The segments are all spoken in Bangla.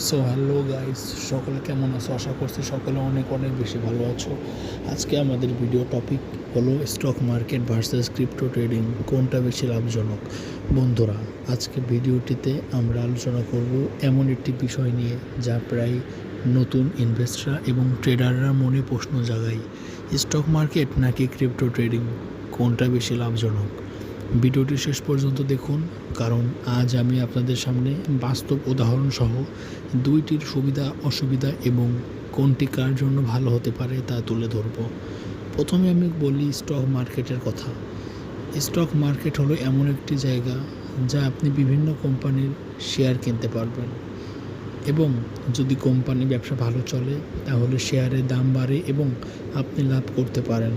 সো হ্যালো গাইস, সকলে কেমন আছো? আশা করছি সকলে অনেক অনেক বেশি ভালো আছো। আজকে আমাদের ভিডিও টপিক হলো stock market versus crypto trading, কোনটা বেশি লাভজনক। বন্ধুরা, আজকে ভিডিওটিতে আমরা আলোচনা করব এমন একটি বিষয় নিয়ে যা প্রায় নতুন ইনভেস্টররা এবং ট্রেডাররা মনে প্রশ্ন জাগায়: স্টক মার্কেট নাকি ক্রিপ্টো ট্রেডিং, কোনটা বেশি লাভজনক। ভিডিওটি শেষ পর্যন্ত দেখুন, কারণ আজ আমি আপনাদের সামনে বাস্তব উদাহরণ সহ দুইটির সুবিধা অসুবিধা এবং কোনটি কার জন্য ভালো হতে পারে তা তুলে ধরব। প্রথমে আমি বলি স্টক মার্কেটের কথা। স্টক মার্কেট হলো এমন একটি জায়গা যা আপনি বিভিন্ন কোম্পানির শেয়ার কিনতে পারবেন, এবং যদি কোম্পানি ব্যবসা ভালো চলে তাহলে শেয়ারের দাম বাড়ে এবং আপনি লাভ করতে পারেন।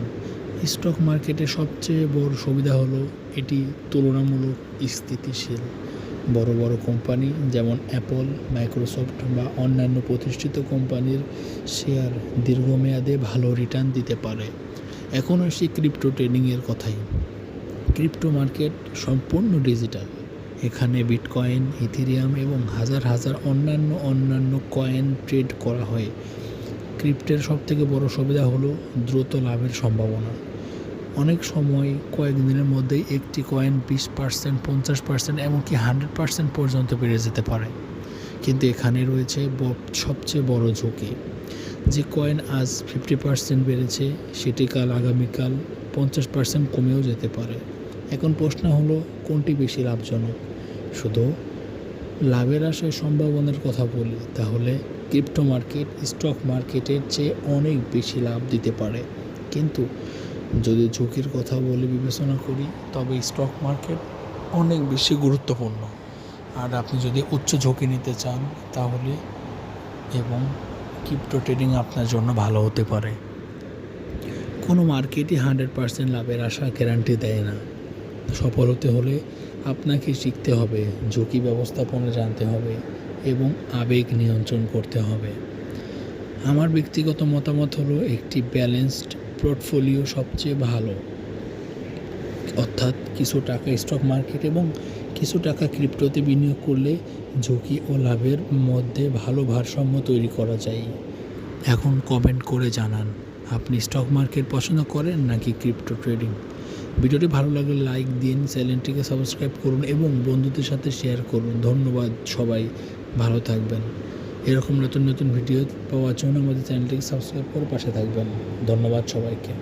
স্টক মার্কেটের সবচেয়ে বড় সুবিধা হলো এটি তুলনামূলক স্থিতিশীল। বড় বড় কোম্পানি যেমন অ্যাপল, মাইক্রোসফট বা অন্যান্য প্রতিষ্ঠিত কোম্পানির শেয়ার দীর্ঘমেয়াদে ভালো রিটার্ন দিতে পারে। এখন আসি ক্রিপ্টো ট্রেডিংয়ের কথাই। ক্রিপ্টো মার্কেট সম্পূর্ণ ডিজিটাল। এখানে বিটকয়েন, ইথেরিয়াম এবং হাজার হাজার অন্যান্য কয়েন ট্রেড করা হয়। ক্রিপ্টোর সবথেকে বড় সুবিধা হলো দ্রুত লাভের সম্ভাবনা। অনেক সময় কয়েকদিনের মধ্যেই একটি কয়েন 20%, 50%, এমনকি 100% পর্যন্ত বেড়ে যেতে পারে। কিন্তু এখানে রয়েছে সবচেয়ে বড় ঝুঁকি। যে কয়েন আজ 50% বেড়েছে সেটি আগামীকাল 50% কমেও যেতে পারে। এখন প্রশ্ন হলো, কোনটি বেশি লাভজনক? শুধু লাভের আশায় সম্ভাবনার কথা বলি তাহলে ক্রিপ্টো মার্কেট স্টক মার্কেটের চেয়ে অনেক বেশি লাভ দিতে পারে। কিন্তু যদি ঝুঁকির কথা বলে বিবেচনা করি তবে স্টক মার্কেট অনেক বেশি গুরুত্বপূর্ণ। আর আপনি যদি উচ্চ ঝুঁকি নিতে চান তাহলে এবং ক্রিপ্টো ট্রেডিং আপনার জন্য ভালো হতে পারে। কোনো মার্কেটই 100% লাভের আশা গ্যারান্টি দেয় না। সফল হতে হলে আপনাকে শিখতে হবে, ঝুঁকি ব্যবস্থাপনা জানতে হবে এবং আবেগ নিয়ন্ত্রণ করতে হবে। আমার ব্যক্তিগত মতামত হলো একটি ব্যালেন্সড পোর্টফোলিও সবচেয়ে ভালো, অর্থাৎ কিছু টাকা স্টক মার্কেট এবং কিছু টাকা ক্রিপ্টোতে বিনিয়োগ করলে ঝুঁকি ও লাভের মধ্যে ভালো ভারসাম্য তৈরি করা যায়। এখন কমেন্ট করে জানান, আপনি স্টক মার্কেট পছন্দ করেন নাকি ক্রিপ্টো ট্রেডিং। ভিডিওটি ভালো লাগলে লাইক দিন, চ্যানেলটিকে সাবস্ক্রাইব করুন এবং বন্ধুদের সাথে শেয়ার করুন। ধন্যবাদ সবাই, ভালো থাকবেন। এরকম নতুন নতুন ভিডিও পাওয়ার জন্য আমাদের চ্যানেলটিকে সাবস্ক্রাইব করে পাশে থাকবেন। ধন্যবাদ সবাইকে।